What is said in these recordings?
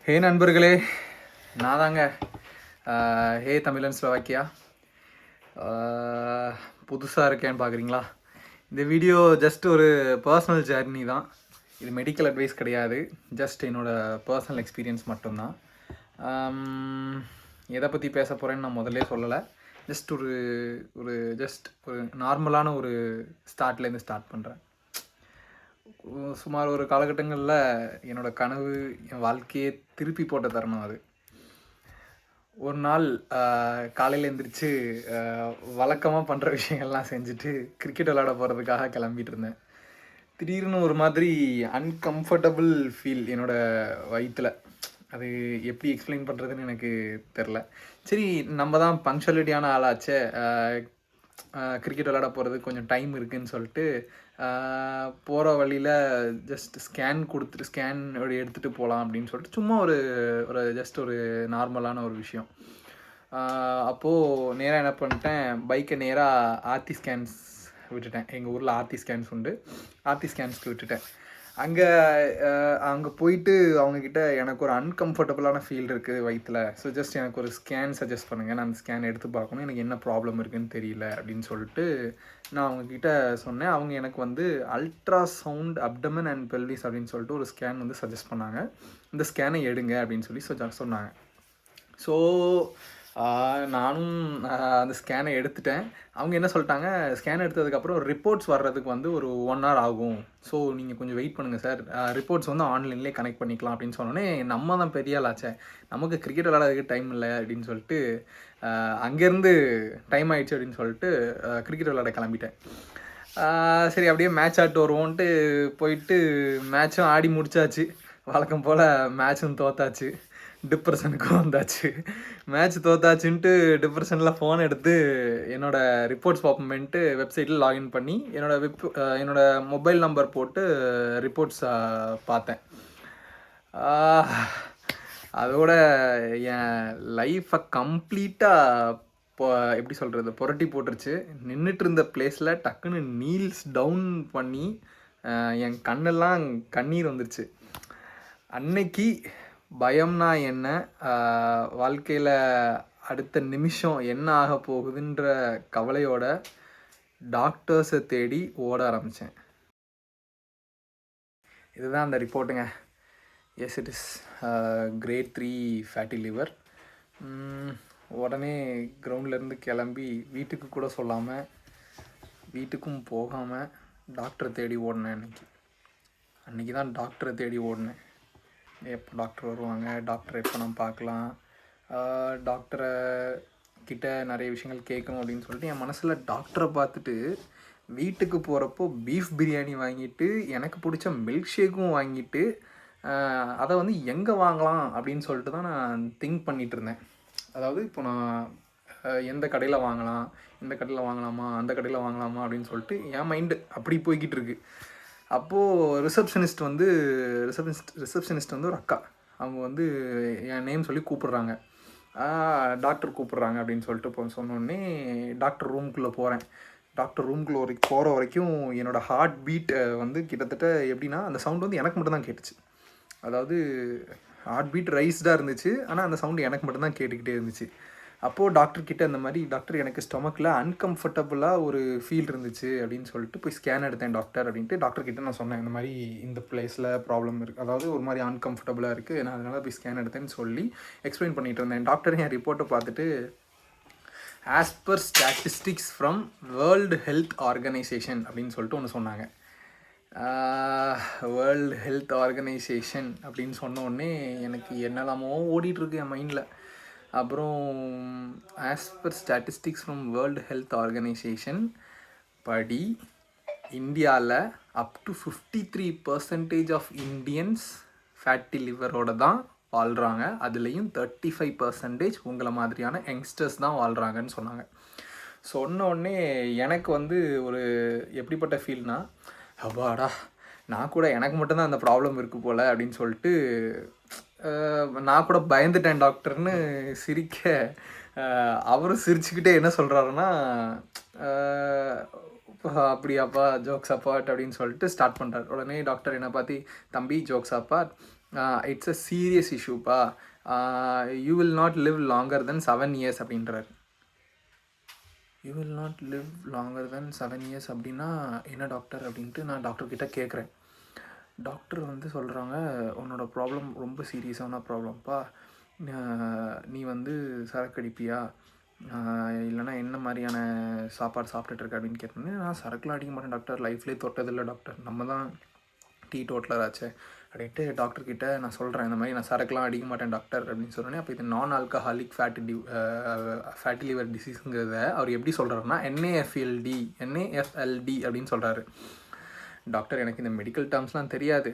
ஹே நண்பர்களே, நான் தாங்க ஹே தமிழன் ஸ்லோவாக்கியா. புதுசாக இருக்கேன்னு பார்க்குறீங்களா? இந்த வீடியோ ஜஸ்ட் ஒரு பர்சனல் ஜர்னி தான். இது மெடிக்கல் அட்வைஸ் கிடையாது, ஜஸ்ட் என்னோடய பர்சனல் எக்ஸ்பீரியன்ஸ் மட்டும்தான். எதை பற்றி பேச போகிறேன்னு நான் முதல்ல சொல்லலை. ஜஸ்ட் ஒரு ஒரு ஜஸ்ட் ஒரு நார்மலான ஒரு ஸ்டார்ட்லேருந்து ஸ்டார்ட் பண்ணுறேன். சுமார் ஒரு காலகட்டங்களில் என்னோடய கனவு, என் வாழ்க்கையே திருப்பி போட்ட தருணம் அது. ஒரு நாள் காலையில் எழுந்திரிச்சு வழக்கமாக பண்ணுற விஷயங்கள்லாம் செஞ்சுட்டு கிரிக்கெட் விளையாட போகிறதுக்காக கிளம்பிட்டு இருந்தேன். திடீர்னு ஒரு மாதிரி அன்கம்ஃபர்டபுள் ஃபீல் என்னோடய வயிற்றில். அது எப்படி எக்ஸ்பிளைன் பண்ணுறதுன்னு எனக்கு தெரில. சரி, நம்ம தான் பங்க்சுவாலிட்டியான ஆளாச்சே, கிரிக்கெட் விளையாட போகிறது கொஞ்சம் டைம் இருக்குதுன்னு சொல்லிட்டு போகிற வழியில் ஜஸ்ட் ஸ்கேன் எடுத்துகிட்டு போகலாம் அப்படின்னு சொல்லிட்டு சும்மா ஒரு ஜஸ்ட் ஒரு நார்மலான ஒரு விஷயம். அப்போது நேராக என்ன பண்ணிட்டேன், பைக்கை நேராக ஆர்த்தி ஸ்கேன்ஸ் விட்டுட்டேன். எங்கள் ஊரில் ஆர்த்தி ஸ்கேன்ஸ் உண்டு, ஆர்த்தி ஸ்கேன்ஸ்க்கு விட்டுட்டேன். அங்கே போயிட்டு அவங்கக்கிட்ட எனக்கு ஒரு அன்கம்ஃபர்டபுளான ஃபீல் இருக்குது வயிற்றில், ஸோ ஜஸ்ட் எனக்கு ஒரு ஸ்கேன் சஜஸ்ட் பண்ணுங்கள், நான் அந்த ஸ்கேன் எடுத்து பார்க்கணும், எனக்கு என்ன ப்ராப்ளம் இருக்குதுன்னு தெரியல அப்படின்னு சொல்லிட்டு நான் அவங்கக்கிட்ட சொன்னேன். அவங்க எனக்கு வந்து அல்ட்ராசவுண்ட் அப்டமன் அண்ட் பெல்விஸ் அப்படின்னு சொல்லிட்டு ஒரு ஸ்கேன் வந்து சஜஸ்ட் பண்ணாங்க. இந்த ஸ்கேனை எடுங்க அப்படின்னு சொல்லி சொன்னாங்க. ஸோ நானும் அந்த ஸ்கேனை எடுத்துட்டேன். அவங்க என்ன சொல்லிட்டாங்க, ஸ்கேன் எடுத்ததுக்கப்புறம் ரிப்போர்ட்ஸ் வர்றதுக்கு வந்து ஒரு 1 hour ஆகும், ஸோ நீங்கள் கொஞ்சம் வெயிட் பண்ணுங்கள் சார், ரிப்போர்ட்ஸ் வந்து ஆன்லைன்லேயே கனெக்ட் பண்ணிக்கலாம் அப்படின்னு சொன்னோன்னே, நம்ம தான் பெரிய ஆளாச்சே, நமக்கு கிரிக்கெட் விளையாடுறதுக்கு டைம் இல்லை அப்படின்னு சொல்லிட்டு அங்கேருந்து டைம் ஆகிடுச்சு அப்படின்னு சொல்லிட்டு கிரிக்கெட் விளையாட கிளம்பிட்டேன். சரி, அப்படியே மேட்ச் ஆட்டு வருவோன்ட்டு போயிட்டு மேட்சும் ஆடி முடிச்சாச்சு. வழக்கம் போல் மேட்சும் தோத்தாச்சு, டிப்ரெஷனுக்கும் வந்தாச்சு. மேட்ச் தோத்தாச்சுன்ட்டு டிப்ரெஷனில் ஃபோன் எடுத்து என்னோடய ரிப்போர்ட்ஸ் பார்ப்போமேன்ட்டு வெப்சைட்டில் லாகின் பண்ணி என்னோடய மொபைல் நம்பர் போட்டு ரிப்போர்ட்ஸ் பார்த்தேன். அதோட என் லைஃப்பை கம்ப்ளீட்டாக எப்படி சொல்கிறது, புரட்டி போட்டுருச்சு. நின்றுட்டு இருந்த பிளேஸில் டக்குன்னு நீல்ஸ் டவுன் பண்ணி என் கண்ணெல்லாம் கண்ணீர் வந்துருச்சு. அன்னைக்கு பயம்னா என்ன, வாழ்க்கையில் அடுத்த நிமிஷம் என்ன ஆக போகுதுன்ற கவலையோட டாக்டர்ஸை தேடி ஓட ஆரம்பித்தேன். இதுதான் அந்த ரிப்போர்ட்டுங்க. Yes, it is grade 3 fatty liver. உடனே கிரவுண்ட்லேருந்து கிளம்பி வீட்டுக்கு கூட சொல்லாமல், வீட்டுக்கும் போகாமல் டாக்டரை தேடி ஓடினேன். அன்றைக்கி தான் டாக்டரை தேடி ஓடினேன். எப்போ டாக்டர் வருவாங்க, டாக்டரை எப்போ நான் பார்க்கலாம், டாக்டரை கிட்ட நிறைய விஷயங்கள் கேட்கணும் அப்படின்னு சொல்லிட்டு என் மனசில் டாக்டரை பார்த்துட்டு வீட்டுக்கு போகிறப்போ பீஃப் பிரியாணி வாங்கிட்டு எனக்கு பிடிச்ச மில்க் ஷேக்கும் வாங்கிட்டு அதை வந்து எங்கே வாங்கலாம் அப்படின்னு சொல்லிட்டு தான் நான் திங்க் பண்ணிகிட்டு இருந்தேன். அதாவது இப்போ நான் எந்த கடையில் வாங்கலாம், இந்த கடையில் வாங்கலாமா, அந்த கடையில் வாங்கலாமா அப்படின்னு சொல்லிட்டு என் மைண்டு அப்படி போய்கிட்டு இருக்கு. அப்போது ரிசப்ஷனிஸ்ட் வந்து ஒரு அக்கா, அவங்க வந்து என் நேம் சொல்லி கூப்பிட்றாங்க. டாக்டர் கூப்பிட்றாங்க அப்படின்னு சொல்லிட்டு சொன்னோடனே டாக்டர் ரூம்குள்ளே போகிறேன். டாக்டர் ரூம்குள்ளே போகிற வரைக்கும் என்னோடய ஹார்ட் பீட் வந்து கிட்டத்தட்ட எப்படின்னா, அந்த சவுண்ட் வந்து எனக்கு மட்டும்தான் கேட்டுச்சு. அதாவது ஹார்ட் பீட் ரைஸ்டாக இருந்துச்சு, ஆனால் அந்த சவுண்டு எனக்கு மட்டும்தான் கேட்டுக்கிட்டே இருந்துச்சு. அப்போது டாக்டர்கிட்ட இந்த மாதிரி, டாக்டர் எனக்கு ஸ்டொமக்கில் அன்கம்ஃபர்டபுளாக ஒரு ஃபீல் இருந்துச்சு அப்படின்னு சொல்லிட்டு போய் ஸ்கேன் எடுத்தேன் டாக்டர் அப்படின்ட்டு டாக்டர்கிட்ட நான் சொன்னேன். இந்த மாதிரி இந்த பிளேஸில் ப்ராப்ளம் இருக்குது, அதாவது ஒரு மாதிரி அன்கம்ஃபர்டபுளாக இருக்குது, நான் அதனால் போய் ஸ்கேன் எடுத்தேன்னு சொல்லி எக்ஸ்பிளைன் பண்ணிகிட்டு இருந்தேன். டாக்டர் என் ரிப்போர்ட்டை பார்த்துட்டு, as per statistics from World Health organisation அப்படின்னு சொல்லிட்டு ஒன்று சொன்னாங்க. வேர்ல்டு ஹெல்த் ஆர்கனைசேஷன் அப்படின்னு சொன்னோடனே எனக்கு என்னெல்லாமோ ஓடிட்டுருக்கு என் மைண்டில். அப்புறம் as per statistics from World Health Organisation படி இந்தியாவில் up to 53% of Indians fatty லிவரோட தான் வாழ்கிறாங்க. அதுலேயும் 35% உங்களை மாதிரியான யங்ஸ்டர்ஸ் தான் வாழ்கிறாங்கன்னு சொன்னாங்க. சொன்ன உடனே எனக்கு வந்து ஒரு எப்படிப்பட்ட ஃபீல்னா, அப்பாடா, நான் கூட எனக்கு மட்டும்தான் அந்த ப்ராப்ளம் இருக்குது போல் அப்படின்னு சொல்லிட்டு நான் கூட பயந்துட்டேன் டாக்டர்னு சிரிக்க, அவரும் சிரிச்சுக்கிட்டே என்ன சொல்கிறாருன்னா, அப்படியாப்பா, ஜோக்ஸ் அப்பாட் அப்படின்னு சொல்லிட்டு ஸ்டார்ட் பண்ணுறாரு. உடனே டாக்டர் என்னை பார்த்து, தம்பி jokes apart, it's a serious இஷ்யூப்பா, you will not live longer than 7 years அப்படின்றார். You will not live longer than 7 years அப்படின்னா என்ன டாக்டர் அப்படின்ட்டு நான் டாக்டர்கிட்ட கேட்குறேன். டாக்டர் வந்து சொல்கிறாங்க, உன்னோட ப்ராப்ளம் ரொம்ப சீரியஸான ப்ராப்ளம்ப்பா, நீ வந்து சரக்கு அடிப்பியா, இல்லைனா என்ன மாதிரியான சாப்பாடு சாப்பிட்டுட்ருக்க அப்படின்னு கேட்டோன்னே, நான் சரக்குலாம் அடிக்க மாட்டேன் டாக்டர், லைஃப்லேயே தொட்டதில்லை டாக்டர், நம்ம தான் டீ டோட்டலர் ஆச்சு அப்படின்ட்டு டாக்டர்கிட்ட நான் சொல்கிறேன், இந்த மாதிரி நான் சரக்குலாம் அடிக்க மாட்டேன் டாக்டர் அப்படின்னு சொன்னோன்னே, அப்போ இது நான் ஆல்கஹாலிக் ஃபேட்டி லிவர் டிசீஸுங்கிறத அவர் எப்படி சொல்கிறாருன்னா NAFLD அப்படின்னு சொல்கிறாரு. டாக்டர் எனக்கு இந்த மெடிக்கல் டேர்ம்ஸ்லாம் தெரியாது,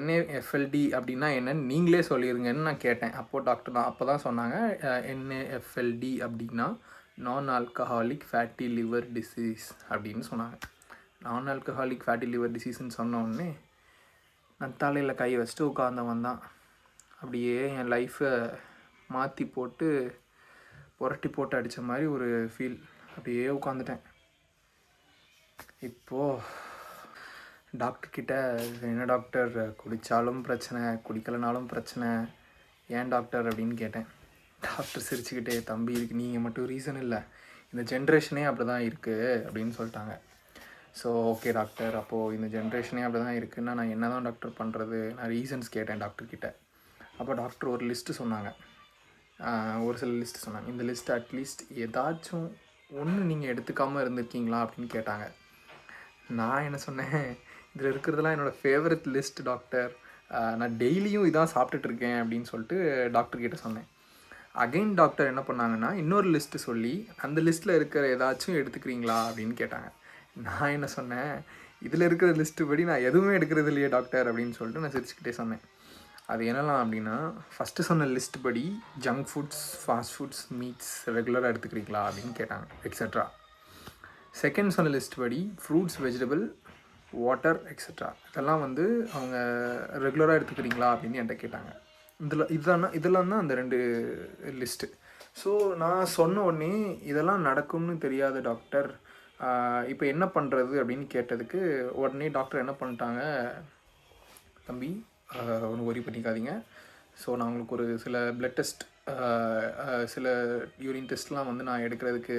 NAFLD அப்படின்னா என்னன்னு நீங்களே சொல்லிடுங்கன்னு நான் கேட்டேன். அப்போ தான் சொன்னாங்க, NAFLD அப்படின்னா நான் ஆல்கஹாலிக் ஃபேட்டி லிவர் டிசீஸ் அப்படின்னு சொன்னாங்க. நான் ஆல்கஹாலிக் ஃபேட்டி லிவர் டிசீஸ்ன்னு சொன்னோடனே நான் தலையில் கை வச்சுட்டு உட்காந்தவன் தான். அப்படியே என் லைஃப்பை மாற்றி போட்டு புரட்டி போட்டு அடித்த மாதிரி ஒரு ஃபீல். அப்படியே உட்காந்துட்டேன். இப்போது டாக்டர்கிட்ட, என்ன டாக்டர், குடித்தாலும் பிரச்சனை, குடிக்கலைனாலும் பிரச்சனை, ஏன் டாக்டர் அப்படின்னு கேட்டேன். டாக்டர் சிரிச்சுக்கிட்டே, தம்பி இதுக்கு நீங்கள் மட்டும் ரீசன் இல்லை, இந்த ஜென்ரேஷனே அப்படி தான் இருக்குது அப்படின்னு சொல்லிட்டாங்க. ஸோ ஓகே டாக்டர், அப்போது இந்த ஜென்ரேஷனே அப்படி தான் இருக்குன்னா நான் என்ன தான் டாக்டர் பண்ணுறது? நான் ரீசன்ஸ் கேட்டேன் டாக்டர்கிட்ட. அப்போ டாக்டர் ஒரு லிஸ்ட்டு சொன்னாங்க, ஒரு சில லிஸ்ட்டு சொன்னாங்க. இந்த லிஸ்ட்டு அட்லீஸ்ட் ஏதாச்சும் ஒன்று நீங்கள் எடுத்துக்காமல் இருந்திருக்கீங்களா அப்படின்னு கேட்டாங்க. நான் என்ன சொன்னேன், இதில் இருக்கிறதுலாம் என்னோடய ஃபேவரட் லிஸ்ட் டாக்டர், நான் டெய்லியும் இதான் சாப்பிட்டுட்ருக்கேன் அப்படின்னு சொல்லிட்டு டாக்டர்கிட்ட சொன்னேன். அகைன் டாக்டர் என்ன பண்ணாங்கன்னா, இன்னொரு லிஸ்ட்டு சொல்லி அந்த லிஸ்ட்டில் இருக்கிற ஏதாச்சும் எடுத்துக்கிறீங்களா அப்படின்னு கேட்டாங்க. நான் என்ன சொன்னேன், இதில் இருக்கிற லிஸ்ட்டு படி நான் எதுவுமே எடுக்கிறது இல்லையே டாக்டர் அப்படின்னு சொல்லிட்டு நான் சிரிச்சுக்கிட்டே சொன்னேன். அது என்னலாம் அப்படின்னா, ஃபஸ்ட்டு சொன்ன லிஸ்ட் படி junk foods, fast foods, meets ரெகுலராக எடுத்துக்கிறீங்களா அப்படின்னு கேட்டாங்க, எக்ஸட்ரா. செகண்ட் சொன்ன லிஸ்ட் படி ஃப்ரூட்ஸ், வெஜிடபிள், வாட்டர், எக்ஸட்ரா இதெல்லாம் வந்து அவங்க ரெகுலராக எடுத்துக்கிறீங்களா அப்படின்னு என்கிட்ட கேட்டாங்க. இதெல்லாம் தான் அந்த 2 லிஸ்ட்டு. ஸோ நான் சொன்ன உடனே இதெல்லாம் நடக்கும்னு தெரியாது டாக்டர், இப்போ என்ன பண்ணுறது அப்படின்னு கேட்டதுக்கு உடனே டாக்டர் என்ன பண்ணிட்டாங்க, தம்பி ஒன்றும் ஒரி பண்ணிக்காதீங்க, ஸோ நான் உங்களுக்கு ஒரு சில பிளட் டெஸ்ட், சில யூரின் டெஸ்ட்லாம் வந்து நான் எடுக்கிறதுக்கு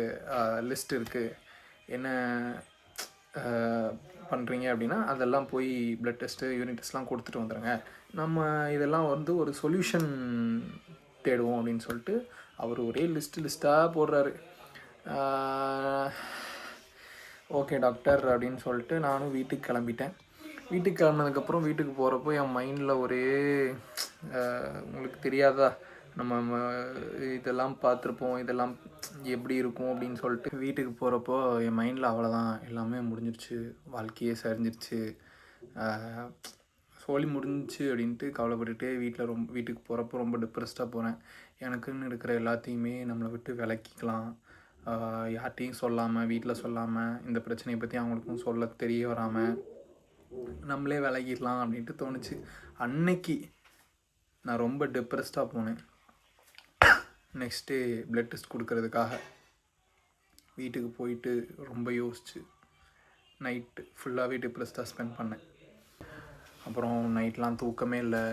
லிஸ்ட் இருக்குது, என்ன பண்ணுறீங்க அப்படின்னா அதெல்லாம் போய் பிளட் டெஸ்ட்டு, யூரின் டெஸ்ட்லாம் கொடுத்துட்டு வந்துடுங்க, நம்ம இதெல்லாம் வந்து ஒரு சொல்யூஷன் தேடுவோம் அப்படின்னு சொல்லிட்டு அவர் ஒரே லிஸ்ட்டாக போடுறாரு. ஓகே டாக்டர் அப்படின்னு சொல்லிட்டு நானும் வீட்டுக்கு கிளம்பிட்டேன். வீட்டுக்கு கிளம்புனதுக்கப்புறம் வீட்டுக்கு போகிறப்போ என் மைண்டில் ஒரே, உங்களுக்கு தெரியாதா, நம்ம இதெல்லாம் பார்த்துருப்போம், இதெல்லாம் எப்படி இருக்கும் அப்படின்னு சொல்லிட்டு வீட்டுக்கு போகிறப்போ என் மைண்டில் அவ்வளோதான், எல்லாமே முடிஞ்சிருச்சு, வாழ்க்கையே சரிஞ்சிருச்சு, சோலி முடிஞ்சிச்சு அப்படின்ட்டு கவலைப்பட்டுட்டே வீட்டுக்கு போகிறப்போ ரொம்ப டிப்ரெஸ்டாக போகிறேன். எனக்குன்னு இருக்கிற எல்லாத்தையுமே நம்மளை விட்டு விலக்கிக்கலாம், யார்கிட்டையும் சொல்லாமல், வீட்டில் சொல்லாமல், இந்த பிரச்சனையை பற்றி அவங்களுக்கும் சொல்ல தெரிய வராமல் நம்மளே விலகிடலாம் அப்படின்ட்டு தோணுச்சு. அன்னைக்கு நான் ரொம்ப டிப்ரெஸ்டாக போனேன். நெக்ஸ்ட் டே பிளட் டெஸ்ட் கொடுக்கறதுக்காக வீட்டுக்கு போயிட்டு ரொம்ப யோசிச்சு நைட்டு ஃபுல்லாகவே டிப்ரெஸ்டாக ஸ்பெண்ட் பண்ணேன். அப்புறம் நைட்லாம் தூக்கமே இல்லை,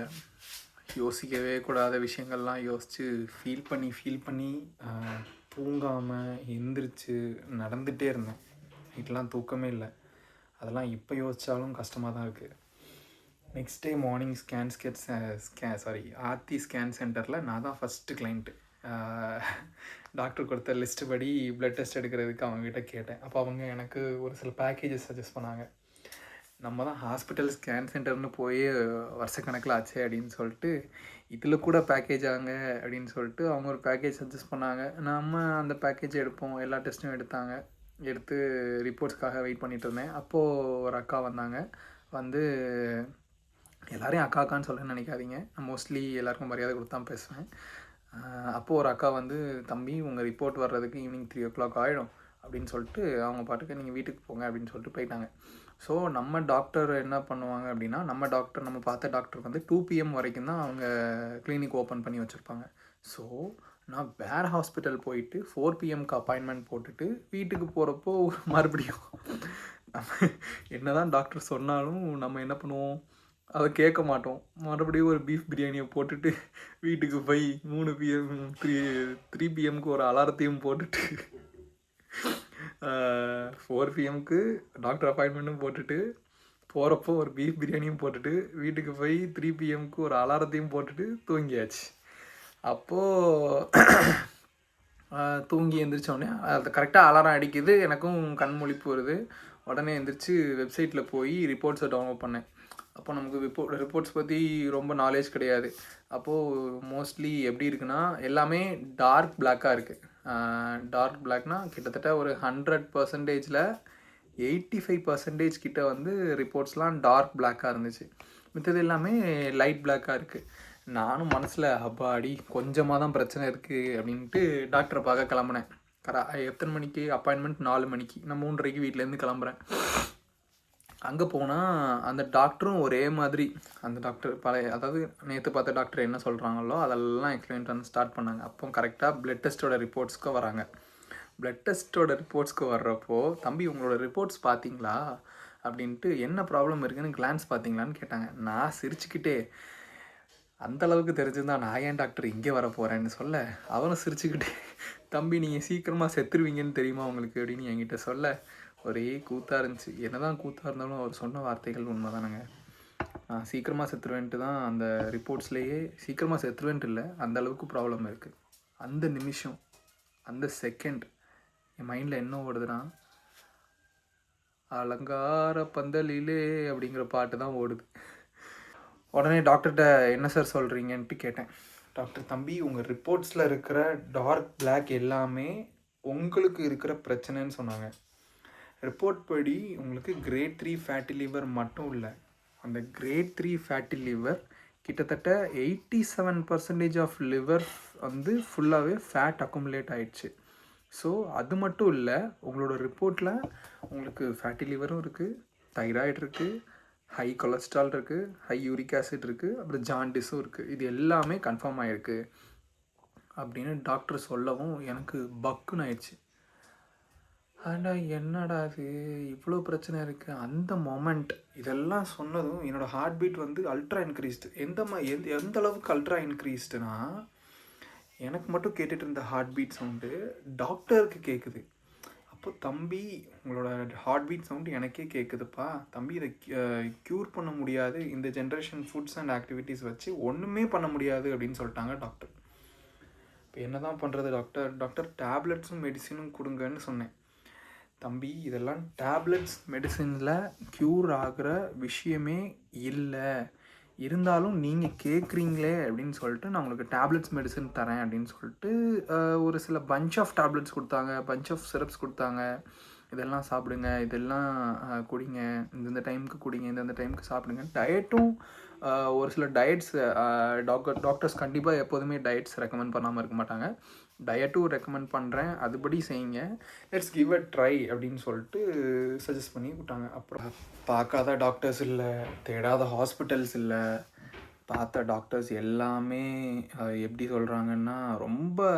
யோசிக்கவே கூடாத விஷயங்கள்லாம் யோசித்து ஃபீல் பண்ணி தூங்காமல் எந்திரிச்சு நடந்துகிட்டே இருந்தேன். நைட்லாம் தூக்கமே இல்லை. அதெல்லாம் இப்போ யோசித்தாலும் கஷ்டமாக தான் இருக்குது. Next day morning Aarthi scan சென்டரில் நான் தான் ஃபஸ்ட்டு கிளைண்ட்டு. டாக்டர் கொடுத்த லிஸ்ட்டு படி பிளட் டெஸ்ட் எடுக்கிறதுக்கு அவங்ககிட்ட கேட்டேன். அப்போ அவங்க எனக்கு ஒரு சில பேக்கேஜஸ் சஜஸ்ட் பண்ணாங்க. நம்ம தான் ஹாஸ்பிட்டல் ஸ்கேன் சென்டர்னு போய் வருஷக்கணக்கில் ஆச்சு அப்படின்னு சொல்லிட்டு இதில் கூட பேக்கேஜ் ஆங்க அப்படின்னு சொல்லிட்டு அவங்க ஒரு பேக்கேஜ் சஜஸ்ட் பண்ணாங்க. நம்ம அந்த பேக்கேஜ் எடுப்போம். எல்லா டெஸ்ட்டும் எடுத்து ரிப்போர்ட்ஸ்க்காக வெயிட் பண்ணிகிட்டு இருந்தேன். அப்போது ஒரு அக்கா வந்தாங்க. வந்து எல்லோரையும் அக்கான்னு சொல்ல நினைக்காதீங்க, நான் மோஸ்ட்லி எல்லாருக்கும் மரியாதை கொடுத்து தான் பேசுவேன். அப்போது ஒரு அக்கா வந்து, தம்பி உங்கள் ரிப்போர்ட் வர்றதுக்கு ஈவினிங் 3 o'clock ஆகிடும் அப்படின்னு சொல்லிட்டு அவங்க பாட்டுக்கு நீங்கள் வீட்டுக்கு போங்க அப்படின்னு சொல்லிட்டு போயிட்டாங்க. ஸோ நம்ம டாக்டர் என்ன பண்ணுவாங்க அப்படின்னா, நம்ம பார்த்த டாக்டர் வந்து 2 PM வரைக்கும் தான் அவங்க கிளினிக் ஓப்பன் பண்ணி வச்சுருப்பாங்க. ஸோ நான் வேறு ஹாஸ்பிட்டல் போயிட்டு 4 PMக்கு அப்பாயின்மெண்ட் போட்டுட்டு வீட்டுக்கு போகிறப்போ மறுபடியும் நம்ம என்ன தான் டாக்டர் சொன்னாலும் நம்ம என்ன பண்ணுவோம், அதை கேட்க மாட்டோம். மறுபடியும் ஒரு பீஃப் பிரியாணியை போட்டுட்டு வீட்டுக்கு போய் 3 பிஎம் 3 பிஎம்க்கு ஒரு அலாரத்தையும் போட்டுட்டு 4 பிஎம்க்கு டாக்டர் அப்பாயின்மெண்ட்டும் போட்டுட்டு போகிறப்போ ஒரு பீஃப் பிரியாணியும் போட்டுட்டு வீட்டுக்கு போய் 3 பிஎம்க்கு ஒரு அலாரத்தையும் போட்டுட்டு தூங்கியாச்சு. அப்போது தூங்கி எந்திரிச்சோடனே அது கரெக்டாக அலாரம் அடிக்குது, எனக்கும் கண் முழிப்பு வருது. உடனே எந்திரிச்சு வெப்சைட்டில் போய் ரிப்போர்ட்ஸை டவுன்லோட் பண்ணேன். அப்போ நமக்கு ரிப்போர்ட்ஸ் பற்றி ரொம்ப நாலேஜ் கிடையாது. அப்போது மோஸ்ட்லி எப்படி இருக்குன்னா எல்லாமே டார்க் பிளாக்காக இருக்குது. டார்க் பிளாக்னால் கிட்டத்தட்ட ஒரு 100%ல் 85% கிட்ட வந்து ரிப்போர்ட்ஸ்லாம் டார்க் பிளாக்காக இருந்துச்சு. மித்தது எல்லாமே லைட் பிளாக்காக இருக்குது. நானும் மனசில் அப்பாடி கொஞ்சமாக தான் பிரச்சனை இருக்குது அப்படின்ட்டு டாக்டரை பார்க்க கிளம்புனேன். எத்தனை மணிக்கு அப்பாயின்மெண்ட்? 4 மணிக்கு. நான் 3:30க்கு வீட்டிலேருந்து கிளம்புறேன். அங்கே போனால் அந்த டாக்டரும் ஒரே மாதிரி, அந்த டாக்டர் அதாவது நேற்று பார்த்த டாக்டர் என்ன சொல்கிறாங்களோ அதெல்லாம் எக்ஸ்பிளைன் பண்ண ஸ்டார்ட் பண்ணாங்க. அப்போ கரெக்டாக பிளட் டெஸ்ட்டோட ரிப்போர்ட்ஸ்க்கு வராங்க. பிளட் டெஸ்ட்டோட ரிப்போர்ட்ஸ்க்கு வர்றப்போ, தம்பி உங்களோட ரிப்போர்ட்ஸ் பார்த்தீங்களா அப்படின்ட்டு, என்ன ப்ராப்ளம் இருக்குதுன்னு கிளான்ஸ் பார்த்தீங்களான்னு கேட்டாங்க. நான் சிரிச்சுக்கிட்டே, அந்தளவுக்கு தெரிஞ்சிருந்தா நான் ஏன் டாக்டர் இங்கே வர போகிறேன்னு சொல்ல, அவனும் சிரிச்சுக்கிட்டே, தம்பி நீங்கள் சீக்கிரமாக செத்துருவீங்கன்னு தெரியுமா உங்களுக்கு அப்படின்னு என்கிட்ட சொல்ல, ஒரே கூத்தாக இருந்துச்சு. என்ன தான் கூத்தாக இருந்தாலும் அவர் சொன்ன வார்த்தைகள் உண்மை தானேங்க. நான் சீக்கிரமாக செத்துருவேன்ட்டு தான் அந்த ரிப்போர்ட்ஸ்லேயே சீக்கிரமாக செத்துருவேன்ட்டு இல்லை, அந்த அளவுக்கு ப்ராப்ளம் இருக்குது. அந்த நிமிஷம், அந்த செகண்ட் என் மைண்டில் என்ன ஓடுதுன்னா, அலங்கார பந்தலிலே அப்படிங்கிற பாட்டு தான் ஓடுது. உடனே டாக்டர்கிட்ட என்ன சார் சொல்கிறீங்கன்ட்டு கேட்டேன். டாக்டர், தம்பி உங்கள் ரிப்போர்ட்ஸில் இருக்கிற டார்க் பிளாக் எல்லாமே உங்களுக்கு இருக்கிற பிரச்சனைன்னு சொன்னாங்க. ரிப்போர்ட் படி உங்களுக்கு கிரேட் 3 ஃபேட்டி லிவர் மட்டும் இல்லை, அந்த கிரேட் 3 ஃபேட்டி லிவர் கிட்டத்தட்ட 87% ஆஃப் லிவர் வந்து ஃபுல்லாகவே ஃபேட் அக்குமுலேட் ஆகிடுச்சு. ஸோ அது மட்டும் இல்லை, உங்களோட ரிப்போர்ட்டில் உங்களுக்கு ஃபேட்டி லிவரும் இருக்குது, தைராய்டு இருக்குது, ஹை கொலஸ்ட்ரால் இருக்குது, ஹை யூரிக் ஆசிட் இருக்குது, அப்புறம் ஜாண்டிஸும் இருக்குது. இது எல்லாமே கன்ஃபார்ம் ஆகிருக்கு அப்படின்னு டாக்டர் சொல்லவும் எனக்கு பக்குன்னு ஆயிடுச்சு. ஆண்டா என்னடா அது இவ்வளோ பிரச்சனை இருக்குது. அந்த மொமெண்ட் இதெல்லாம் சொன்னதும் என்னோடய ஹார்ட் பீட் வந்து அல்ட்ரா இன்க்ரீஸ்டு. எந்த அளவுக்கு அல்ட்ரா இன்க்ரீஸ்டுனா, எனக்கு மட்டும் கேட்டுட்டு இருந்த ஹார்ட் பீட் சவுண்டு டாக்டருக்கு கேட்குது. அப்போ தம்பி உங்களோட ஹார்ட் பீட் சவுண்டு எனக்கே கேட்குதுப்பா, தம்பி இதை க்யூர் பண்ண முடியாது, இந்த ஜென்ரேஷன் ஃபுட்ஸ் அண்ட் ஆக்டிவிட்டீஸ் வச்சு ஒன்றுமே பண்ண முடியாது அப்படின்னு சொல்லிட்டாங்க டாக்டர். இப்போ என்ன தான் பண்ணுறது டாக்டர்? டாக்டர் டேப்லெட்ஸும் மெடிசினும் கொடுங்கன்னு சொன்னேன். தம்பி இதெல்லாம் டேப்லெட்ஸ் மெடிசினில் க்யூர் ஆகிற விஷயமே இல்லை, இருந்தாலும் நீங்கள் கேட்குறீங்களே அப்படின்னு சொல்லிட்டு நான் உங்களுக்கு டேப்லெட்ஸ் மெடிசன் தரேன் அப்படின்னு சொல்லிட்டு ஒரு சில பஞ்ச் ஆஃப் டேப்லெட்ஸ் கொடுத்தாங்க, பஞ்ச் ஆஃப் சிரப்ஸ் கொடுத்தாங்க. இதெல்லாம் சாப்பிடுங்க, இதெல்லாம் குடிங்க, இந்தந்த டைமுக்கு குடிங்க, இந்தந்த டைமுக்கு சாப்பிடுங்க. டயட்டும் ஒரு சில டயட்ஸ் டாக்டர்ஸ் கண்டிப்பாக எப்போதுமே டயட்ஸ் ரெக்கமெண்ட் பண்ணாமல் இருக்க மாட்டாங்க. டயட்டும் ரெக்கமெண்ட் பண்ணுறேன், அதுபடி செய்யுங்க, லெட்ஸ் கிவ் அ ட்ரை அப்படின்னு சொல்லிட்டு சஜஸ்ட் பண்ணி விட்டாங்க. அப்புறம் பார்க்காத டாக்டர்ஸ் இல்லை, தேடாத ஹாஸ்பிட்டல்ஸ் இல்லை, பார்த்த டாக்டர்ஸ் எல்லாமே எப்படி சொல்கிறாங்கன்னா, ரொம்ப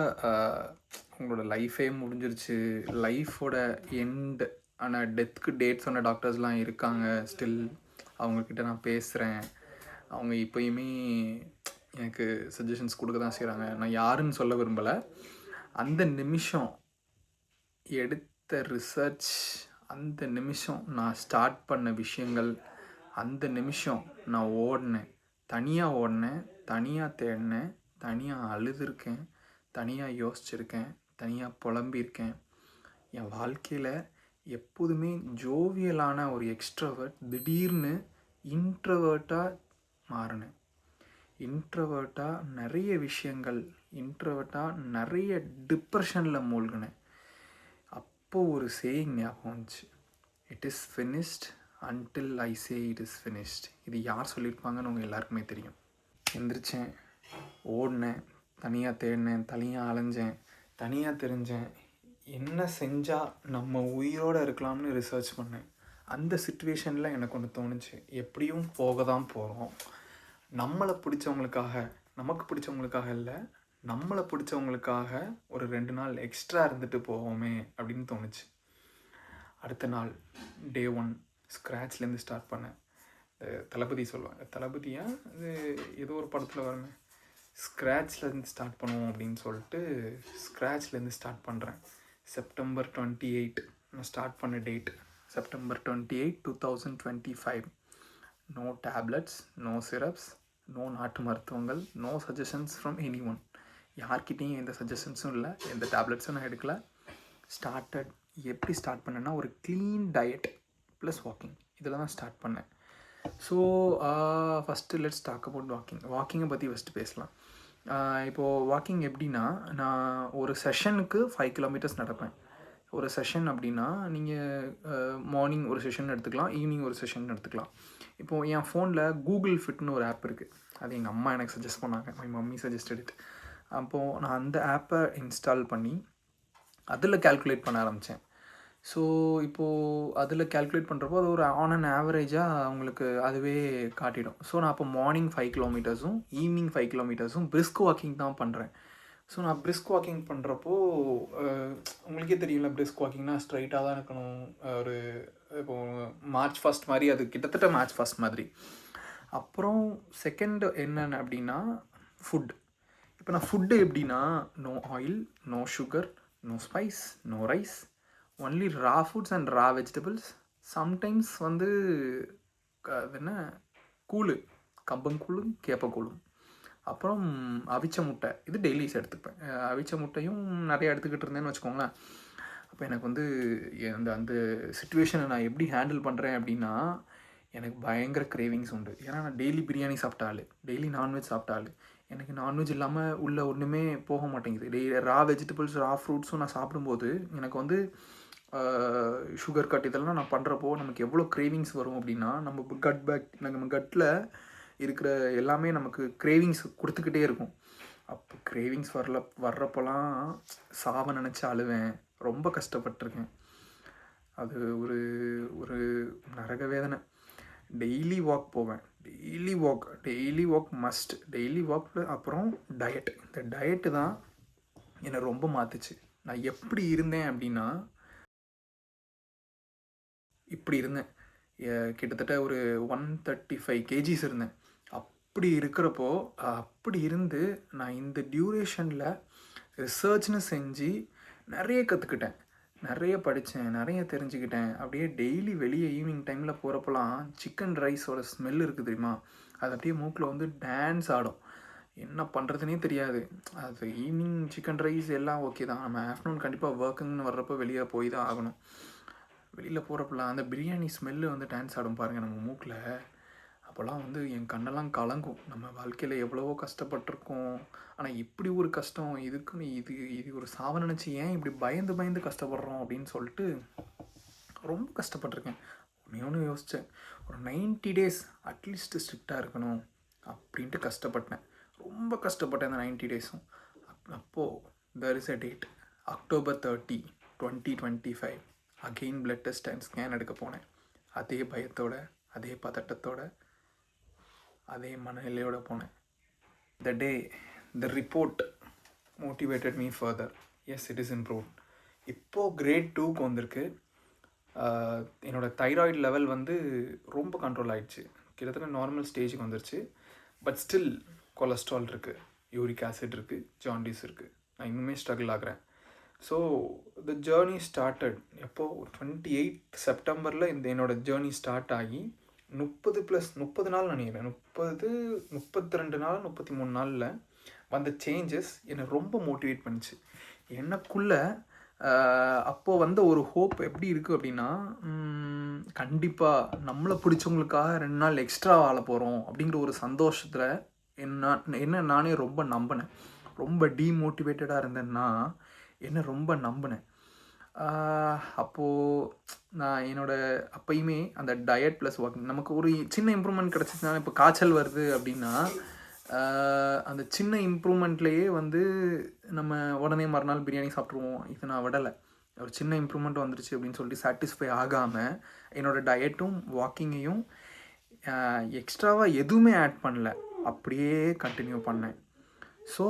உங்களோட லைஃபே முடிஞ்சிருச்சு, லைஃபோட எண்ட் ஆனால் டெத்துக்கு டேட் சொன்ன டாக்டர்ஸ்லாம் இருக்காங்க ஸ்டில். அவங்கக்கிட்ட நான் பேசுகிறேன், அவங்க இப்போயுமே எனக்கு சஜஷன்ஸ் கொடுக்க தான் செய்கிறாங்க. நான் யாருன்னு சொல்ல விரும்பலை. அந்த நிமிஷம் எடுத்த ரிசர்ச், அந்த நிமிஷம் நான் ஸ்டார்ட் பண்ண விஷயங்கள், அந்த நிமிஷம் நான் ஓடினேன், தனியாக ஓடினேன், தனியாக தேடினேன், தனியாக அழுதுருக்கேன், தனியாக யோசிச்சிருக்கேன், தனியாக புலம்பியிருக்கேன். என் வாழ்க்கையில் எப்போதுமே ஜோவியலான ஒரு எக்ஸ்ட்ரோவர்ட் திடீர்னு இன்ட்ரோவர்ட்டாக மாறினேன். இன்ட்ரோவர்ட்டாக நிறைய விஷயங்கள், இன்ட்ரோவர்ட்டாக நிறைய டிப்ரெஷனில் மூழ்கினேன். அப்போது ஒரு சேயிங் ஞாபகம் வந்துச்சு, it is finished until I say it is finished. இது யார் சொல்லியிருப்பாங்கன்னு உங்கள் எல்லாருக்குமே தெரியும். எந்திரிச்சேன், ஓடினேன், தனியாக தேடினேன், தனியாக அலைஞ்சேன், தனியாக தெரிஞ்சேன், என்ன செஞ்சால் நம்ம உயிரோடு இருக்கலாம்னு ரிசர்ச் பண்ணேன். அந்த சிச்சுவேஷனில் எனக்கு ஒன்று தோணுச்சு, எப்படியும் போக தான் போகிறோம், நம்மளை பிடிச்சவங்களுக்காக, நமக்கு பிடிச்சவங்களுக்காக இல்லை, நம்மளை பிடிச்சவங்களுக்காக ஒரு 2 நாள் எக்ஸ்ட்ரா இருந்துட்டு போவோமே அப்படின்னு தோணுச்சு. அடுத்த நாள் டே 1 ஸ்க்ராட்ச்லேருந்து ஸ்டார்ட் பண்ணேன். தளபதி சொல்லுவாங்க, தளபதியா அது ஏதோ ஒரு படத்தில் வருமே, ஸ்க்ராட்ச்லேருந்து ஸ்டார்ட் பண்ணுவோம் அப்படின்னு சொல்லிட்டு ஸ்க்ராட்ச்லேருந்து ஸ்டார்ட் பண்ணுறேன். செப்டம்பர் 28 நான் ஸ்டார்ட் பண்ண date. September 28, 2025. No tablets, no syrups, no நாட்டு மருத்துவங்கள், no suggestions from anyone. யார்கிட்டையும் எந்த சஜஷன்ஸும் இல்லை, எந்த டேப்லெட்ஸும் நான் எடுக்கல. ஸ்டார்டட் எப்படி ஸ்டார்ட் பண்ணேன்னா, ஒரு க்ளீன் டயட் ப்ளஸ் வாக்கிங், இதில் தான் ஸ்டார்ட் பண்ணேன். So first let's talk about வாக்கிங்கை பற்றி ஃபஸ்ட்டு பேசலாம். இப்போது வாக்கிங் எப்படின்னா, நான் ஒரு செஷனுக்கு 5 கிலோமீட்டர்ஸ் நடப்பேன். ஒரு செஷன் அப்படின்னா நீங்கள் மார்னிங் ஒரு செஷன் எடுத்துக்கலாம், ஈவினிங் ஒரு செஷன் எடுத்துக்கலாம். இப்போது என் ஃபோனில் கூகுள் ஃபிட்னு ஒரு ஆப் இருக்குது. அது எங்கள் அம்மா எனக்கு சஜஸ்ட் பண்ணாங்க, மை மம்மி சஜஸ்டட் இட். அப்போது நான் அந்த ஆப்பை இன்ஸ்டால் பண்ணி அதில் கால்குலேட் பண்ண ஆரம்பித்தேன். ஸோ இப்போது அதில் கால்குலேட் பண்ணுறப்போ அது ஒரு ஆன் அண்ட் ஆவரேஜாக அவங்களுக்கு அதுவே காட்டிடும். ஸோ நான் அப்போ மார்னிங் 5 கிலோமீட்டர்ஸும் ஈவினிங் 5 கிலோமீட்டர்ஸும் பிரிஸ்க் வாக்கிங் தான் பண்ணுறேன். ஸோ நான் பிரிஸ்க் வாக்கிங் பண்ணுறப்போ உங்களுக்கே தெரியல, பிரிஸ்க் வாக்கிங்னா ஸ்ட்ரைட்டாக தான் இருக்கணும். ஒரு இப்போது மார்ச் ஃபஸ்ட் மாதிரி, அது கிட்டத்தட்ட மார்ச் ஃபஸ்ட் மாதிரி. அப்புறம் செகண்ட் என்னென்ன அப்படின்னா ஃபுட். இப்போ நான் ஃபுட்டு எப்படின்னா, no oil, no sugar, no spice, no rice, only raw foods and raw vegetables. Sometimes வந்து அது என்ன கூழ், கம்பங்கூழும் கேப்பக்கூழும், அப்புறம் அவிச்ச முட்டை, இது டெய்லிஸ் எடுத்துப்பேன். அவிச்ச முட்டையும் நிறைய எடுத்துக்கிட்டு இருந்தேன்னு வச்சுக்கோங்களேன். அப்போ எனக்கு வந்து அந்த சுச்சுவேஷனை நான் எப்படி ஹேண்டில் பண்ணுறேன் அப்படின்னா, எனக்கு பயங்கர கிரேவிங்ஸ் உண்டு. ஏன்னா நான் டெய்லி பிரியாணி சாப்பிட்டாலு, டெய்லி நான்வெஜ் சாப்பிட்டாலு, எனக்கு நான்வெஜ் இல்லாமல் உள்ள ஒன்றுமே போக மாட்டேங்குது. டெய்லி ரா வெஜிடபிள்ஸ், ரா ஃப்ரூட்ஸும் நான் சாப்பிடும்போது எனக்கு வந்து சுகர் கட் இதெல்லாம் நான் பண்ணுறப்போ நமக்கு எவ்வளோ கிரேவிங்ஸ் வரும் அப்படின்னா, நம்ம கட்டில் இருக்கிற எல்லாமே நமக்கு கிரேவிங்ஸ் கொடுத்துக்கிட்டே இருக்கும். அப்போ கிரேவிங்ஸ் வர்றப்போலாம் சாவை நினச்சி அழுவேன். ரொம்ப கஷ்டப்பட்டிருக்கேன். அது ஒரு ஒரு நரக வேதனை. டெய்லி வாக் போவேன், daily walk must. Daily walk அப்புறம் டயட். இந்த டயட்டு தான் என்னை ரொம்ப மாற்றுச்சு. நான் எப்படி இருந்தேன் அப்படின்னா, இப்படி இருந்தேன். கிட்டத்தட்ட ஒரு 135 kgs இருந்தேன். அப்படி இருக்கிறப்போ, அப்படி இருந்து நான் இந்த டியூரேஷனில் ரிசர்ச்னு செஞ்சு நிறைய கற்றுக்கிட்டேன், நிறைய படித்தேன், நிறைய தெரிஞ்சுக்கிட்டேன். அப்படியே டெய்லி வெளியே ஈவினிங் டைமில் போகிறப்பெல்லாம் சிக்கன் ரைஸோட ஸ்மெல் இருக்குது தெரியுமா, அது அப்படியே மூக்கில் வந்து டான்ஸ் ஆடும். என்ன பண்ணுறதுனே தெரியாது. அது ஈவினிங் சிக்கன் ரைஸ் எல்லாம் ஓகே தான், நம்ம ஆஃப்டர்நூன் கண்டிப்பாக ஒர்க்குங்கன்னு வர்றப்போ வெளியே போய் தான் ஆகணும். வெளியில் போகிறப்பெல்லாம் அந்த பிரியாணி ஸ்மெல்லு வந்து டான்ஸ் ஆடும் பாருங்கள் நம்ம மூக்கில். அப்போல்லாம் வந்து என் கண்ணெல்லாம் கலங்கும். நம்ம வாழ்க்கையில் எவ்வளவோ கஷ்டப்பட்டிருக்கோம், ஆனால் இப்படி ஒரு கஷ்டம் இதுக்குன்னு இது ஒரு சாவை நினச்சி ஏன் இப்படி பயந்து கஷ்டப்படுறோம் அப்படின்னு சொல்லிட்டு ரொம்ப கஷ்டப்பட்டிருக்கேன். ஒன்று யோசித்தேன், ஒரு 90 days அட்லீஸ்ட் ஸ்ட்ரிக்டாக இருக்கணும் அப்படின்ட்டு கஷ்டப்பட்டேன். ரொம்ப கஷ்டப்பட்டேன் அந்த 90 days-ம். அப்போது there is a date, October 30, 2025. Again blood test and scan எடுக்க போனேன். அதே பயத்தோட, அதே பதட்டத்தோட, அதே மனநிலையோடு போனேன். The day the report motivated me further. Yes, it is improved. இப்போது grade 2க்கு வந்திருக்கு. என்னோடய தைராய்டு லெவல் வந்து ரொம்ப கண்ட்ரோல் ஆகிடுச்சு. கிட்டத்தட்ட நார்மல் ஸ்டேஜுக்கு வந்துருச்சு. பட் ஸ்டில் கொலஸ்ட்ரால் இருக்குது, யூரிக் ஆசிட் இருக்குது, ஜாண்டிஸ் இருக்குது. நான் இன்னுமே ஸ்ட்ரகிள் ஆகிறேன். ஸோ த ஜேர்னி ஸ்டார்டட் எப்போது 28 செப்டம்பரில் என்னோடய ஜேர்னி ஸ்டார்ட் ஆகி 30 நாள் நினைக்கிறேன், 32 நாள் 33 நாளில் வந்த சேஞ்சஸ் என்னை ரொம்ப மோட்டிவேட் பண்ணிச்சு. எனக்குள்ளே அப்போது வந்த ஒரு ஹோப் எப்படி இருக்குது அப்படின்னா, கண்டிப்பாக நம்மளை பிடிச்சவங்களுக்காக 2 நாள் எக்ஸ்ட்ரா வாழ போகிறோம் அப்படிங்கிற ஒரு சந்தோஷத்தில் என்ன நானே ரொம்ப நம்பினேன். ரொம்ப டீமோட்டிவேட்டடாக இருந்தேன்னா என்ன ரொம்ப நம்பினேன். அப்போது நான் அப்போயுமே அந்த டயட் ப்ளஸ் வாக்கிங் நமக்கு ஒரு சின்ன இம்ப்ரூவ்மெண்ட் கிடச்சிச்சுனா, இப்போ காய்ச்சல் வருது அப்படின்னா அந்த சின்ன இம்ப்ரூவ்மெண்ட்லேயே வந்து நம்ம உடனே மறுநாள் பிரியாணி சாப்பிட்ருவோம். இது நான் விடலை. ஒரு சின்ன இம்ப்ரூவ்மெண்ட் வந்துருச்சு அப்படின்னு சொல்லிட்டு சாட்டிஸ்ஃபை ஆகாமல் என்னோடய டயட்டும் வாக்கிங்கையும் எக்ஸ்ட்ராவாக எதுவுமே ஆட் பண்ணல, அப்படியே கண்டினியூ பண்ணேன். ஸோ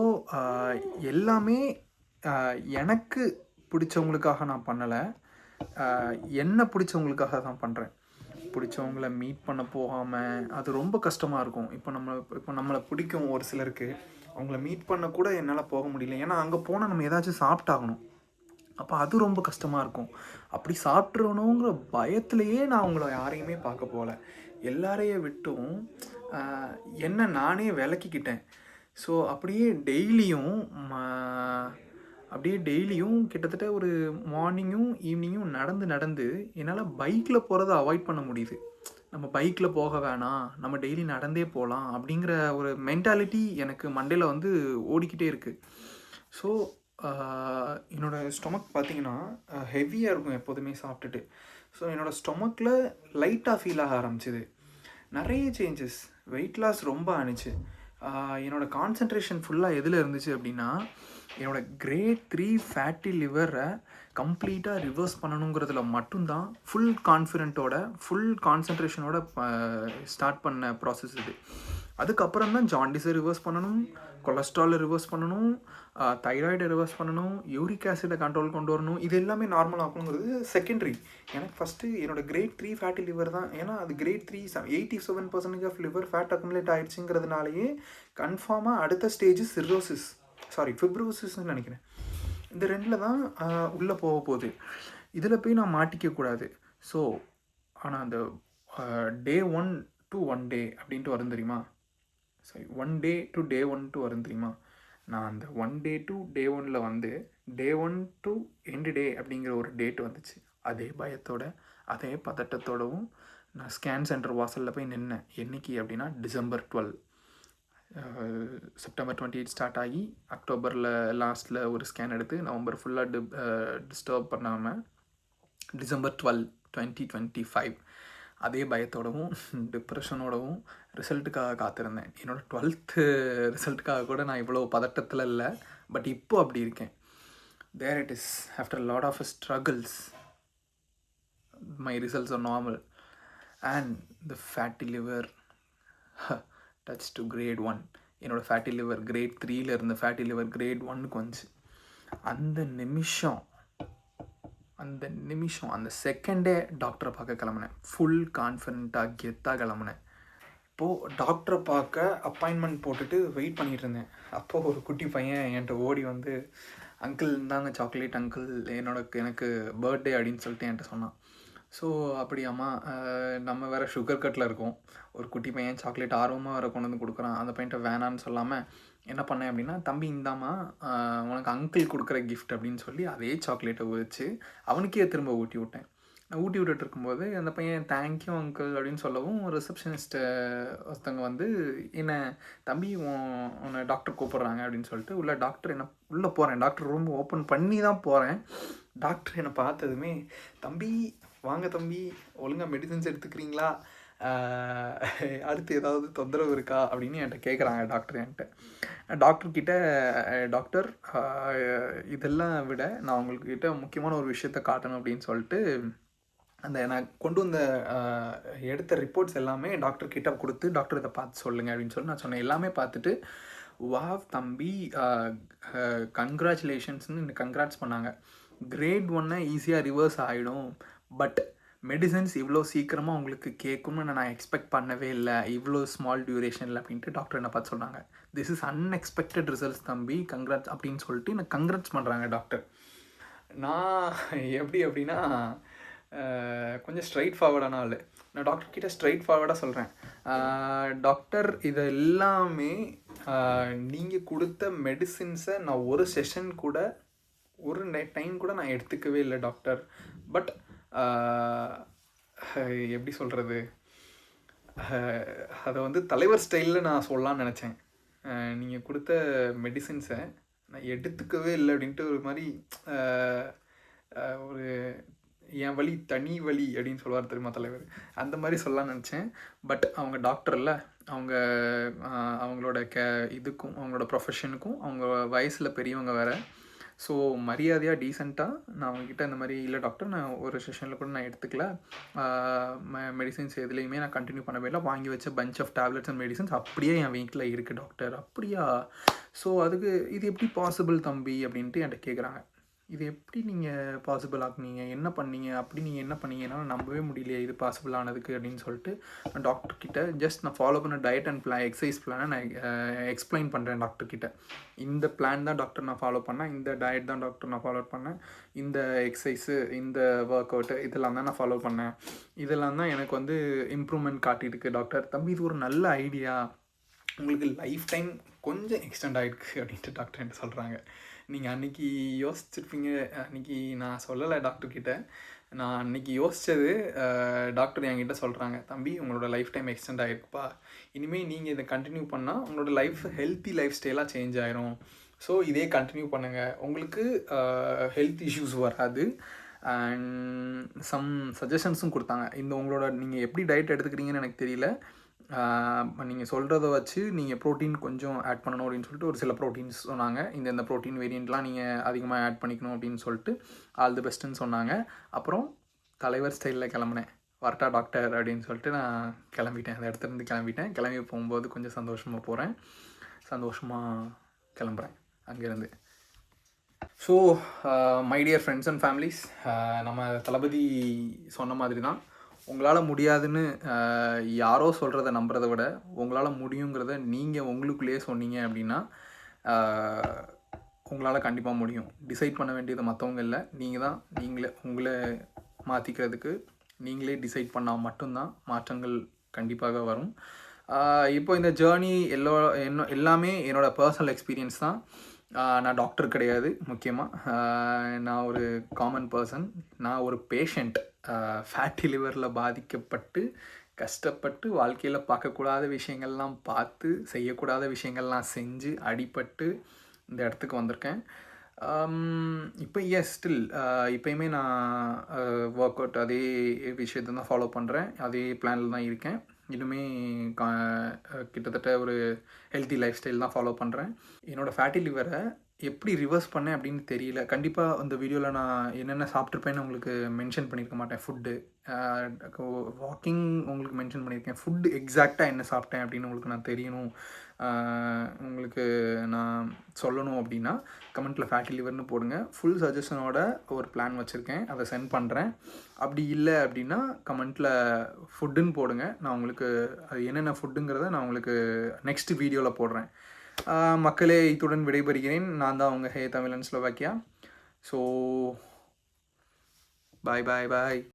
எல்லாமே எனக்கு பிடிச்சவங்களுக்காக நான் பண்ணலை, என்ன பிடிச்சவங்களுக்காக தான் பண்ணுறேன். பிடிச்சவங்கள மீட் பண்ண போகாமல் அது ரொம்ப கஷ்டமாக இருக்கும். இப்போ நம்மளை பிடிக்கும் ஒரு சிலருக்கு, அவங்கள மீட் பண்ண கூட என்னால் போக முடியல. ஏன்னா அங்கே போனால் நம்ம ஏதாச்சும் சாப்பிட்டாகணும். அப்போ அது ரொம்ப கஷ்டமாக இருக்கும். அப்படி சாப்பிட்றணுங்கிற பயத்திலேயே நான் அவங்கள யாரையுமே பார்க்க போகல. எல்லாரையும் விட்டும் என்ன நானே விலக்கிக்கிட்டேன். ஸோ அப்படியே டெய்லியும் கிட்டத்தட்ட ஒரு மார்னிங்கும் ஈவினிங்கும் நடந்து என்னால் பைக்கில் போகிறத அவாய்ட் பண்ண முடியுது. நம்ம பைக்கில் போக வேணாம், நம்ம டெய்லி நடந்தே போகலாம் அப்படிங்கிற ஒரு மென்டாலிட்டி எனக்கு மண்டையில் வந்து ஓடிக்கிட்டே இருக்குது. ஸோ என்னோடய ஸ்டொமக் பார்த்திங்கன்னா ஹெவியாக இருக்கும் எப்போதுமே சாப்பிட்டுட்டு. ஸோ என்னோடய ஸ்டொமக்கில் லைட்டாக ஃபீல் ஆக ஆரம்பிச்சிது. நிறைய சேஞ்சஸ், வெயிட் லாஸ் ரொம்ப ஆணுச்சு. என்னோடய கான்சன்ட்ரேஷன் ஃபுல்லாக எதில் இருந்துச்சு அப்படின்னா, என்னோடய கிரேட் 3 ஃபேட்டி லிவரை கம்ப்ளீட்டாக ரிவர்ஸ் பண்ணணுங்கிறதுல மட்டும்தான் ஃபுல் கான்ஃபிடென்ட்டோட, ஃபுல் கான்சன்ட்ரேஷனோட ஸ்டார்ட் பண்ண ப்ராசஸ் இது. அதுக்கப்புறம் தான் ஜாண்டிஸை ரிவர்ஸ் பண்ணணும், கொலஸ்ட்ராலை ரிவர்ஸ் பண்ணணும், தைராய்டை ரிவர்ஸ் பண்ணணும், யூரிக் ஆசிடை கண்ட்ரோல் கொண்டு வரணும். இது எல்லாமே நார்மல் ஆகணுங்கிறது செகண்டரி. எனக்கு ஃபஸ்ட்டு என்னோடய கிரேட் 3 ஃபேட்டி லிவர் தான். ஏன்னா அது grade 3 87% of liver fat accumulate ஆகிடுச்சுங்கிறதுனாலேயே கன்ஃபார்மாக அடுத்த ஸ்டேஜ் ஃபிப்ரோசிஸ்ன்னு நினைக்கிறேன். இந்த ரெண்டில் தான் உள்ளே போக போகுது. இதில் போய் நான் மாட்டிக்கக்கூடாது. ஸோ ஆனால் அந்த டே 1 to 1 day அப்படின்ட்டு வரும் தெரியுமா? 1 day to day 1 to வரும் தெரியுமா? நான் அந்த 1 day to day 1ல் வந்து day 1 to end day அப்படிங்கிற ஒரு டேட் வந்துச்சு. அதே பயத்தோட, அதே பதட்டத்தோடவும் நான் ஸ்கேன் சென்டர் வாசலில் போய் நின்னேன். என்றைக்கு அப்படின்னா December 12. September 28 ஸ்டார்ட் ஆகி அக்டோபரில் லாஸ்ட்டில் ஒரு ஸ்கேன் எடுத்து நவம்பர் ஃபுல்லாக டிஸ்டர்ப் பண்ணாமல் December 12, 2025 அதே பயத்தோடவும் டிப்ரெஷனோடவும் ரிசல்ட்டுக்காக காத்திருந்தேன். என்னோடய 12th ரிசல்ட்டுக்காக கூட நான் இவ்வளோ பதட்டத்தில் இல்லை. பட் இப்போ அப்படி இருக்கேன். There it is. After lot of struggles my results are normal and the fatty liver touch to grade 1. என்னோடய ஃபேட்டி லிவர் கிரேட் 3ல் இருந்த ஃபேட்டி லிவர் கிரேட் 1க்கு வந்துச்சு. அந்த நிமிஷம் அந்த செகண்டே டாக்டரை பார்க்க கிளம்புனேன். ஃபுல் கான்ஃபிடென்ட்டாக கெத்தாக கிளம்புனேன். இப்போது டாக்டரை பார்க்க அப்பாயின்மெண்ட் போட்டுட்டு வெயிட் பண்ணிகிட்டு இருந்தேன். அப்போது ஒரு குட்டி பையன் என்கிட்ட ஓடி வந்து, அங்கிள் இந்தாங்க சாக்லேட் அங்கிள், எனக்கு பர்த்டே அப்படின்னு சொல்லிட்டு என்கிட்ட சொன்னான். ஸோ அப்படியாம்மா, நம்ம வேறு சுகர் கட்டில் இருக்கோம். ஒரு குட்டி பையன் சாக்லேட் ஆர்வமாக வேறு கொண்டு வந்து கொடுக்குறான். அந்த பையன்ட்ட வேணான்னு சொல்லாமல் என்ன பண்ணேன் அப்படின்னா, தம்பி இந்தாம்மா உனக்கு அங்கிள் கொடுக்குற கிஃப்ட் அப்படின்னு சொல்லி அதே சாக்லேட்டை வச்சு அவனுக்கே திரும்ப ஊட்டி விட்டேன். நான் ஊட்டி விட்டுட்டு இருக்கும்போது அந்த பையன் தேங்க்யூ அங்கிள் அப்படின்னு சொல்லவும் ரிசப்ஷனிஸ்ட்டு ஒருத்தவங்க வந்து என்ன, தம்பி உன்னை டாக்டர் கூப்பிட்றாங்க அப்படின்னு சொல்லிட்டு டாக்டர் உள்ளே போகிறேன். டாக்டர் ரூம் ஓப்பன் பண்ணி தான் போகிறேன். டாக்டர் என்னை பார்த்ததுமே, தம்பி வாங்க தம்பி, ஒழுங்காக மெடிசன்ஸ் எடுத்துக்கிறீங்களா, அடுத்து ஏதாவது தொந்தரவு இருக்கா அப்படின்னு என்கிட்ட கேட்குறாங்க டாக்டர். டாக்டர்கிட்ட, டாக்டர் இதெல்லாம் விட நான் உங்கள்கிட்ட முக்கியமான ஒரு விஷயத்த காட்டணும் அப்படின்னு சொல்லிட்டு நான் கொண்டு வந்த எடுத்த ரிப்போர்ட்ஸ் எல்லாமே டாக்டர்கிட்ட கொடுத்து, டாக்டர் இதை பார்த்து சொல்லுங்கள் அப்படின்னு சொல்லி நான் சொன்னேன். எல்லாமே பார்த்துட்டு, வாவ் தம்பி கங்க்ராச்சுலேஷன்ஸ்னு கங்க்ராட்ஸ் பண்ணாங்க. கிரேட் 1 ஈஸியாக ரிவர்ஸ் ஆகிடும், பட் மெடிசன்ஸ் இவ்வளோ சீக்கிரமாக உங்களுக்கு கேட்கும்னு நான் எக்ஸ்பெக்ட் பண்ணவே இல்லை, இவ்வளோ ஸ்மால் டியூரேஷனில் அப்படின்ட்டு டாக்டர் என்ன பார்த்து சொன்னாங்க. திஸ் இஸ் அன்எக்ஸ்பெக்டட் ரிசல்ட்ஸ் தம்பி, கங்க்ராட்ஸ் அப்படின்னு சொல்லிட்டு எனக்கு கங்க்ராட்ஸ் பண்ணுறாங்க டாக்டர். நான் எப்படி அப்படின்னா கொஞ்சம் ஸ்ட்ரைட் ஃபார்வர்டான ஆள். நான் டாக்டர்கிட்ட ஸ்ட்ரைட் ஃபார்வர்டாக சொல்கிறேன், டாக்டர் இது எல்லாமே நீங்கள் கொடுத்த மெடிசின்ஸை நான் ஒரு செஷன் கூட ஒரு டைம் கூட நான் எடுத்துக்கவே இல்லை டாக்டர். பட் எப்படி சொல்கிறது, அதை வந்து தலைவர் ஸ்டைலில் நான் சொல்லலான்னு நினச்சேன். நீங்கள் கொடுத்த மெடிசின்ஸை நான் எடுத்துக்கவே இல்லை அப்படின்ட்டு ஒரு மாதிரி ஒரு என் வழி தனி வழி அப்படின்னு சொல்லுவார் தெரியுமா தலைவர், அந்த மாதிரி சொல்லலான்னு நினச்சேன். பட் அவங்க டாக்டர் இல்லை, அவங்களோட இதுக்கும் அவங்களோட ப்ரொஃபஷனுக்கும் அவங்க வயசில் பெரியவங்க வேறு. ஸோ மரியாதையாக டீசெண்டாக நான் அவங்கக்கிட்ட இந்த மாதிரி, இல்லை டாக்டர் நான் ஒரு செஷனில் கூட நான் எடுத்துக்கல, மெடிசின்ஸ் எதுலேயுமே நான் கண்டினியூ பண்ணவே இல்லை, வாங்கி வச்ச bunch of tablets and medicines அப்படியே என் வீட்டில் இருக்குது டாக்டர். அப்படியா, ஸோ அதுக்கு இது எப்படி பாசிபிள் தம்பி அப்படின்ட்டு என்கிட்ட கேட்குறாங்க. இது எப்படி நீங்கள் பாசிபிள் ஆக்குனீங்க, என்ன பண்ணீங்க, அப்படி நீங்கள் என்ன பண்ணீங்க, என்னால் நம்பவே முடியலையே இது பாசிபிள் ஆனதுக்கு அப்படின்னு சொல்லிட்டு நான் டாக்டர்கிட்ட ஜஸ்ட் நான் ஃபாலோ பண்ண டயட் அண்ட் எக்ஸசைஸ் பிளானை நான் எக்ஸ்பிளைன் பண்ணுறேன் டாக்டர்கிட்ட. இந்த பிளான் தான் டாக்டர் நான் ஃபாலோ பண்ணேன், இந்த டயட் தான் டாக்டர் நான் ஃபாலோ பண்ணேன், இந்த எக்ஸசைஸு, இந்த ஒர்க் அவுட்டு இதெல்லாம் தான் நான் ஃபாலோ பண்ணேன், இதெல்லாம் தான் எனக்கு வந்து இம்ப்ரூவ்மெண்ட் காட்டியிருக்கு டாக்டர். தம்பி இது ஒரு நல்ல ஐடியா, உங்களுக்கு லைஃப் டைம் கொஞ்சம் எக்ஸ்டெண்ட் ஆகிருக்கு அப்படின்ட்டு டாக்டர் என்ன சொல்கிறாங்க. நீங்கள் அன்றைக்கி யோசிச்சிருப்பீங்க, அன்றைக்கி நான் சொல்லலை டாக்டர்கிட்ட, நான் அன்றைக்கி யோசித்தது டாக்டர் என்கிட்ட சொல்கிறாங்க, தம்பி உங்களோட லைஃப் டைம் எக்ஸ்டெண்ட் ஆகிருக்குப்பா, இனிமேல் நீங்கள் இதை கண்டினியூ பண்ணால் உங்களோட லைஃப் ஹெல்த்தி லைஃப் ஸ்டைலாக சேஞ்ச் ஆயிரும், ஸோ இதே கண்டினியூ பண்ணுங்கள், உங்களுக்கு ஹெல்த் இஷ்யூஸ் வராது. அண்ட் சம் சஜஷன்ஸும் கொடுத்தாங்க. இந்த உங்களோட நீங்கள் எப்படி டயட் எடுத்துக்கிறீங்கன்னு எனக்கு தெரியல, நீங்கள் சொல்கிறத வச்சு நீங்கள் ப்ரோட்டீன் கொஞ்சம் ஆட் பண்ணணும் அப்படின்னு சொல்லிட்டு ஒரு சில ப்ரோட்டீன்ஸ் சொன்னாங்க. இந்த ப்ரோட்டீன் வேரியண்ட்லாம் நீங்கள் அதிகமாக ஆட் பண்ணிக்கணும் அப்படின்னு சொல்லிட்டு ஆல் தி பெஸ்ட்டுன்னு சொன்னாங்க. அப்புறம் தலைவர் ஸ்டைலில் கிளம்புனேன், வரட்டா டாக்டர் அப்படின்னு சொல்லிட்டு நான் கிளம்பிட்டேன். அந்த இடத்துலேருந்து கிளம்பிட்டேன். கிளம்பி போகும்போது கொஞ்சம் சந்தோஷமாக போகிறேன், சந்தோஷமாக கிளம்புறேன் அங்கேருந்து. So my dear friends and families, நம்ம தளபதி சொன்ன மாதிரி தான், உங்களால் முடியாதுன்னு யாரோ சொல்கிறத நம்புறதை விட உங்களால் முடியுங்கிறத நீங்கள் உங்களுக்குள்ளேயே சொன்னீங்க அப்படின்னா உங்களால் கண்டிப்பாக முடியும். டிசைட் பண்ண வேண்டியது மற்றவங்க இல்லை, நீங்கள் தான். உங்களை மாற்றிக்கிறதுக்கு நீங்களே டிசைட் பண்ணால் மட்டும்தான் மாற்றங்கள் கண்டிப்பாக வரும். இப்போ இந்த ஜேர்னி எல்லாமே என்னோடய பர்சனல் எக்ஸ்பீரியன்ஸ் தான். நான் டாக்டர் கிடையாது. முக்கியமாக நான் ஒரு காமன் பர்சன், நான் ஒரு பேஷண்ட். ஃபேட்டி லிவரில் பாதிக்கப்பட்டு கஷ்டப்பட்டு வாழ்க்கையில் பார்க்கக்கூடாத விஷயங்கள்லாம் பார்த்து செய்யக்கூடாத விஷயங்கள்லாம் செஞ்சு அடிபட்டு இந்த இடத்துக்கு வந்திருக்கேன். இப்போ ஸ்டில் இப்போயுமே நான் ஒர்க் அவுட் அதே விஷயத்தை தான் ஃபாலோ பண்ணுறேன், அதே பிளானில் தான் இருக்கேன். இன்னுமே கிட்டத்தட்ட ஒரு ஹெல்த்தி லைஃப் ஸ்டைல் தான் ஃபாலோ பண்ணுறேன். என்னோடய ஃபேட்டி லிவரை எப்படி ரிவர்ஸ் பண்ணேன் அப்படின்னு தெரியல. கண்டிப்பாக அந்த வீடியோவில் நான் என்னென்ன சாப்பிட்ருப்பேன்னு உங்களுக்கு மென்ஷன் பண்ணியிருக்க மாட்டேன். ஃபுட்டு, வாக்கிங் உங்களுக்கு மென்ஷன் பண்ணியிருக்கேன். ஃபுட்டு எக்ஸாக்டாக என்ன சாப்பிட்டேன் அப்படின்னு உங்களுக்கு நான் தெரியணும், உங்களுக்கு நான் சொல்லணும் அப்படின்னா கமெண்ட்டில் ஃபேட்டி லிவர்னு போடுங்க. ஃபுல் சஜஷனோட ஒரு பிளான் வச்சுருக்கேன், அதை சென்ட் பண்ணுறேன். அப்படி இல்லை அப்படின்னா கமெண்ட்டில் ஃபுட்டுன்னு போடுங்க. நான் உங்களுக்கு அது என்னென்ன ஃபுட்டுங்கிறத நான் உங்களுக்கு நெக்ஸ்ட் வீடியோவில் போடுறேன். மக்களே, இத்துடன் விடைபெறுகிறேன். நான் தான் உங்கள் ஹே தமிழன் ஸ்லோவாக்கியா. ஸோ பாய் பாய் பாய்.